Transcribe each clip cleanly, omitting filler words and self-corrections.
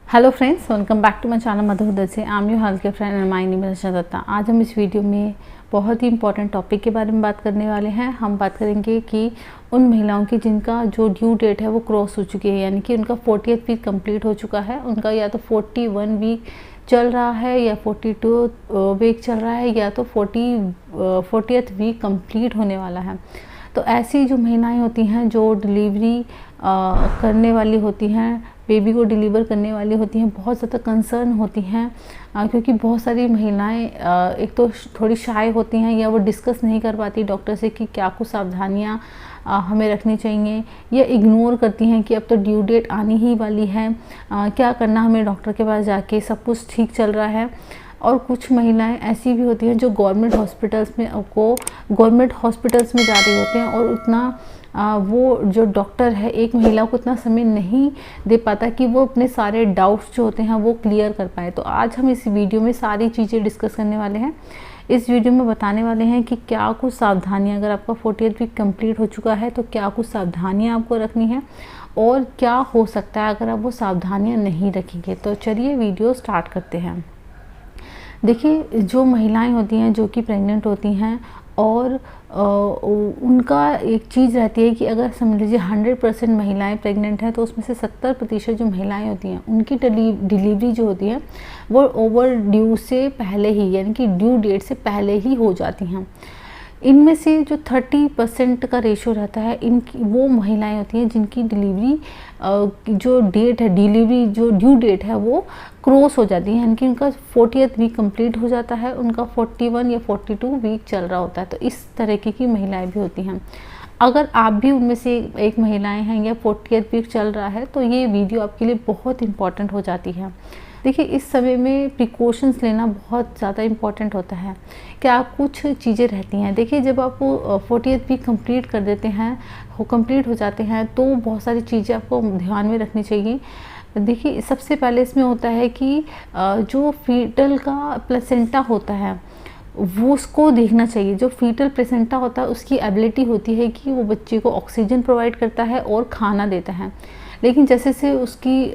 Hello friends, welcome back to my channel Madhur से। I am your health care friend and my name is Rachna Datta. आज हम इस video में बहुत ही इंपॉर्टेंट टॉपिक के बारे में बात करने वाले हैं। हम बात करेंगे कि उन महिलाओं की जिनका जो ड्यू डेट है वो क्रॉस हो चुकी है, यानी कि उनका 40th वीक कंप्लीट हो चुका है। उनका या तो 41 वीक चल रहा है या 42 वीक चल रहा है या तो 40th वीक कंप्लीट होने वाला है। तो ऐसी जो महिलाएं होती हैं जो डिलीवरी करने वाली होती हैं, बेबी को डिलीवर करने वाली होती हैं, बहुत ज़्यादा कंसर्न होती हैं क्योंकि बहुत सारी महिलाएं एक तो थोड़ी शाय होती हैं या वो डिस्कस नहीं कर पाती डॉक्टर से कि क्या कुछ सावधानियां हमें रखनी चाहिए, या इग्नोर करती हैं कि अब तो ड्यू डेट आने ही वाली है, क्या करना हमें डॉक्टर के पास जाके, सब कुछ ठीक चल रहा है। और कुछ महिलाएं ऐसी भी होती हैं जो गवर्नमेंट हॉस्पिटल्स में जा रही होती हैं और उतना वो जो डॉक्टर है एक महिला को उतना समय नहीं दे पाता कि वो अपने सारे डाउट्स जो होते हैं वो क्लियर कर पाए। तो आज हम इस वीडियो में सारी चीज़ें डिस्कस करने वाले हैं। इस वीडियो में बताने वाले हैं कि क्या कुछ सावधानियां, अगर आपका 40th वीक कंप्लीट हो चुका है तो क्या कुछ सावधानियां आपको रखनी है और क्या हो सकता है अगर आप वो सावधानियां नहीं रखेंगे। तो चलिए वीडियो स्टार्ट करते हैं। देखिए, जो महिलाएं होती हैं जो कि प्रेग्नेंट होती हैं और उनका एक चीज़ रहती है कि अगर समझ लीजिए 100% महिलाएं प्रेग्नेंट हैं तो उसमें से 70% जो महिलाएं होती हैं उनकी डिलीवरी जो होती है वो ओवर ड्यू से पहले ही, यानी कि ड्यू डेट से पहले ही हो जाती हैं। इनमें से जो 30% का रेशो रहता है, इनकी वो महिलाएं होती हैं जिनकी डिलीवरी जो डेट है, डिलीवरी जो ड्यू डेट है वो क्रॉस हो जाती है, यानी कि उनका 40th वीक कंप्लीट हो जाता है, उनका 41 या 42 वीक चल रहा होता है। तो इस तरीके की महिलाएं भी होती हैं। अगर आप भी उनमें से एक महिलाएं हैं या 40th वीक चल रहा है तो ये वीडियो आपके लिए बहुत इंपॉर्टेंट हो जाती है। देखिए, इस समय में प्रिकॉशंस लेना बहुत ज़्यादा इम्पॉर्टेंट होता है। क्या कुछ चीज़ें रहती हैं, देखिए जब आप 40th वीक कंप्लीट कर देते हैं, कंप्लीट हो जाते हैं तो बहुत सारी चीज़ें आपको ध्यान में रखनी चाहिए। देखिए, सबसे पहले इसमें होता है कि जो फीटल का प्लेसेंटा होता है वो उसको देखना चाहिए। जो फीटल प्लेसेंटा होता है उसकी एबिलिटी होती है कि वो बच्चे को ऑक्सीजन प्रोवाइड करता है और खाना देता है। लेकिन जैसे से उसकी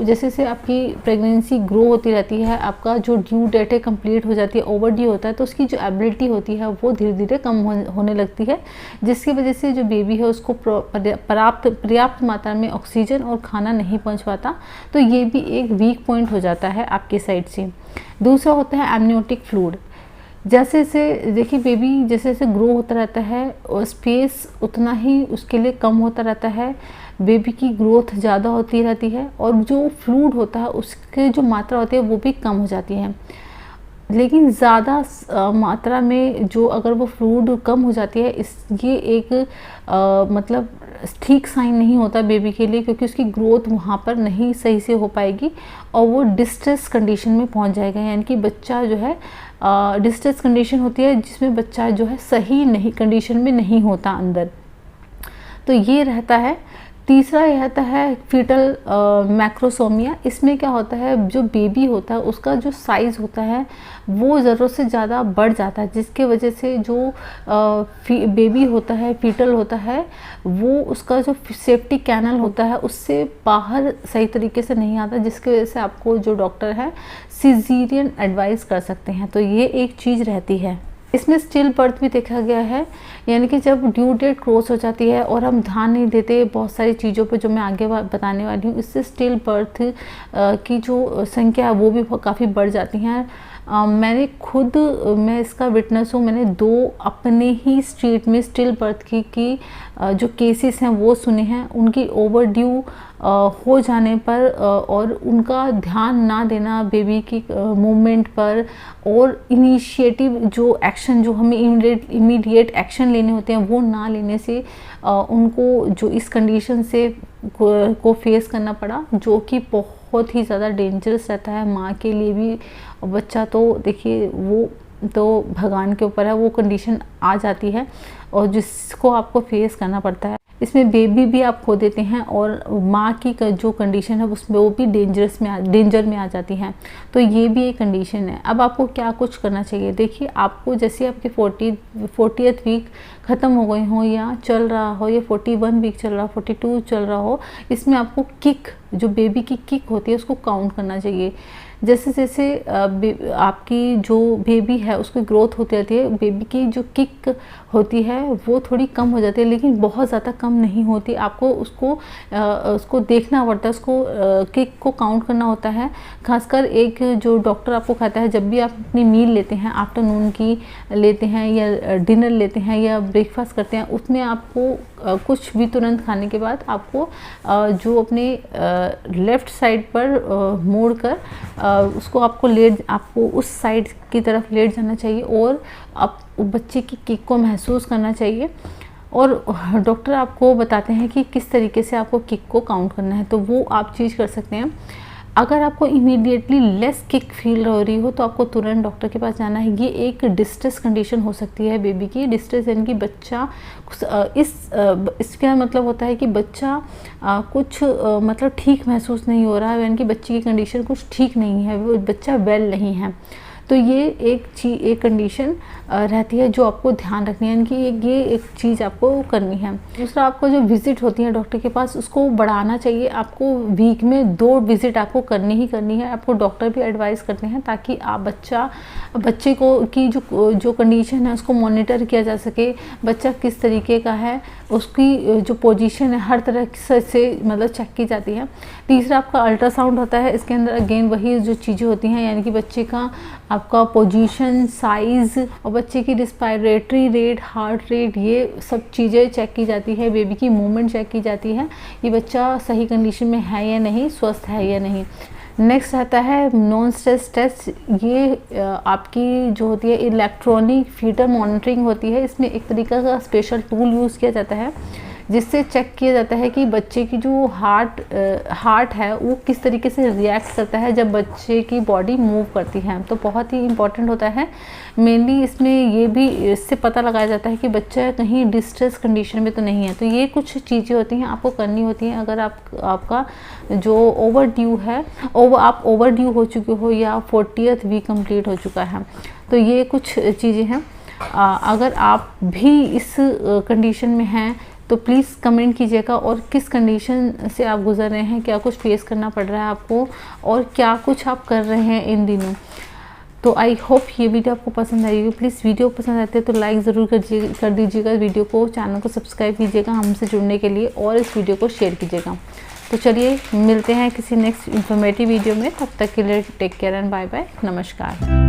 जैसे से आपकी प्रेगनेंसी ग्रो होती रहती है, आपका जो ड्यू डेट है कंप्लीट हो जाती है, ओवर ड्यू होता है, तो उसकी जो एबिलिटी होती है वो धीरे धीरे कम होने लगती है, जिसकी वजह से जो बेबी है उसको पर्याप्त मात्रा में ऑक्सीजन और खाना नहीं पहुंच पाता। तो ये भी एक वीक पॉइंट हो जाता है आपके साइड से। दूसरा होता है एमनियोटिक फ्लूइड। जैसे जैसे देखिए बेबी जैसे जैसे ग्रो होता रहता है और स्पेस उतना ही उसके लिए कम होता रहता है, बेबी की ग्रोथ ज़्यादा होती रहती है और जो फ्लूइड होता है उसके जो मात्रा होती है वो भी कम हो जाती है। लेकिन ज़्यादा मात्रा में जो अगर वो फ्लूइड कम हो जाती है, ये एक मतलब ठीक साइन नहीं होता बेबी के लिए, क्योंकि उसकी ग्रोथ वहाँ पर नहीं सही से हो पाएगी और वो डिस्ट्रेस कंडीशन में पहुँच जाएगा, यानी कि बच्चा जो है डिस्ट्रेस कंडीशन होती है जिसमें बच्चा जो है सही नहीं कंडीशन में नहीं होता अंदर। तो ये रहता है। तीसरा यह रहता है फीटल मैक्रोसोमिया। इसमें क्या होता है, जो बेबी होता है उसका जो साइज़ होता है वो ज़रूरत से ज़्यादा बढ़ जाता है, जिसके वजह से जो बेबी होता है, फीटल होता है, वो उसका जो सेफ्टी कैनल होता है उससे बाहर सही तरीके से नहीं आता, जिसकी वजह से आपको जो डॉक्टर है सिजेरियन एडवाइस कर सकते हैं। तो ये एक चीज़ रहती है। इसमें स्टिल बर्थ भी देखा गया है, यानी कि जब ड्यू डेट क्रॉस हो जाती है और हम ध्यान नहीं देते बहुत सारी चीज़ों पर जो मैं आगे बताने वाली हूँ, इससे स्टिल बर्थ की जो संख्या है वो भी काफ़ी बढ़ जाती हैं। मैं इसका विटनेस हूँ। मैंने 2 अपने ही स्ट्रीट में स्टिल बर्थ की जो केसेस हैं वो सुने हैं। उनकी ओवर ड्यू हो जाने पर और उनका ध्यान ना देना बेबी की मूवमेंट पर और इनिशिएटिव जो एक्शन जो हमें इमीडिएट एक्शन लेने होते हैं वो ना लेने से उनको जो इस कंडीशन से को फेस करना पड़ा, जो कि बहुत ही ज़्यादा डेंजरस रहता है माँ के लिए भी। बच्चा तो देखिए वो तो भगवान के ऊपर है, वो कंडीशन आ जाती है और जिसको आपको फेस करना पड़ता है। इसमें बेबी भी आप खो देते हैं और माँ की जो कंडीशन है उसमें वो भी डेंजर में आ जाती हैं। तो ये भी एक कंडीशन है। अब आपको क्या कुछ करना चाहिए, देखिए आपको जैसे आपकी 40th वीक ख़त्म हो गई हो या चल रहा हो या 41 वीक चल रहा हो, 42 चल रहा हो, इसमें आपको किक, जो बेबी की किक होती है उसको काउंट करना चाहिए। जैसे जैसे आपकी जो बेबी है उसकी ग्रोथ होती रहती है, बेबी की जो किक होती है वो थोड़ी कम हो जाती है, लेकिन बहुत ज़्यादा कम नहीं होती। आपको उसको देखना पड़ता है, उसको किक को काउंट करना होता है। खासकर एक जो डॉक्टर आपको कहता है, जब भी आप अपनी मील लेते हैं, आफ्टरनून की लेते हैं या डिनर लेते हैं या ब्रेकफास्ट करते हैं, उसमें आपको कुछ भी तुरंत खाने के बाद आपको जो अपने लेफ़्ट साइड पर मोड़ कर उसको आपको उस साइड की तरफ लेट जाना चाहिए और आप बच्चे की किक को महसूस करना चाहिए। और डॉक्टर आपको बताते हैं कि किस तरीके से आपको किक को काउंट करना है, तो वो आप चीज़ कर सकते हैं। अगर आपको इमीडिएटली लेस किक फील हो रही हो तो आपको तुरंत डॉक्टर के पास जाना है। ये एक डिस्ट्रेस कंडीशन हो सकती है बेबी की। डिस्ट्रेस यानी कि बच्चा इसका मतलब होता है कि बच्चा कुछ मतलब ठीक महसूस नहीं हो रहा है, यानी कि बच्चे की कंडीशन कुछ ठीक नहीं है, वो बच्चा वेल नहीं है। तो ये एक कंडीशन रहती है जो आपको ध्यान रखनी है, यानी कि ये एक चीज़ आपको करनी है। दूसरा, आपको जो विज़िट होती है डॉक्टर के पास उसको बढ़ाना चाहिए। आपको वीक में 2 विज़िट आपको करनी ही करनी है। आपको डॉक्टर भी एडवाइस करते हैं ताकि आप बच्चे को की जो कंडीशन है उसको मॉनिटर किया जा सके। बच्चा किस तरीके का है, उसकी जो पोजीशन है हर तरह से मतलब चेक की जाती है। तीसरा, आपका अल्ट्रासाउंड होता है। इसके अंदर अगेन वही जो चीज़ें होती हैं, यानी कि बच्चे का आपका पोजीशन, साइज़ और बच्चे की रिस्पायरेटरी रेट, हार्ट रेट, ये सब चीज़ें चेक की जाती है। बेबी की मूवमेंट चेक की जाती है, ये बच्चा सही कंडीशन में है या नहीं, स्वस्थ है या नहीं। नेक्स्ट आता है नॉन स्ट्रेस टेस्ट। ये आपकी जो होती है इलेक्ट्रॉनिक फीटर मॉनिटरिंग होती है। इसमें एक तरीका का स्पेशल टूल यूज़ किया जाता है जिससे चेक किया जाता है कि बच्चे की जो हार्ट है वो किस तरीके से रिएक्ट करता है जब बच्चे की बॉडी मूव करती है। तो बहुत ही इम्पॉर्टेंट होता है। मेनली इसमें ये भी इससे पता लगाया जाता है कि बच्चा कहीं डिस्ट्रेस कंडीशन में तो नहीं है। तो ये कुछ चीज़ें होती हैं आपको करनी होती हैं अगर आपका जो ओवरड्यू है, आप ओवरड्यू हो चुके हो या 40th वीक कंप्लीट हो चुका है। तो ये कुछ चीज़ें हैं। अगर आप भी इस कंडीशन में हैं तो प्लीज़ कमेंट कीजिएगा, और किस कंडीशन से आप गुजर रहे हैं, क्या कुछ फेस करना पड़ रहा है आपको और क्या कुछ आप कर रहे हैं इन दिनों। तो आई होप ये वीडियो आपको पसंद आएगी। प्लीज़ वीडियो पसंद आते हैं तो लाइक ज़रूर कर दीजिएगा वीडियो को, चैनल को सब्सक्राइब कीजिएगा हमसे जुड़ने के लिए, और इस वीडियो को शेयर कीजिएगा। तो चलिए मिलते हैं किसी नेक्स्ट इन्फॉर्मेटिव वीडियो में। तब तक के लिए take care and bye bye, नमस्कार।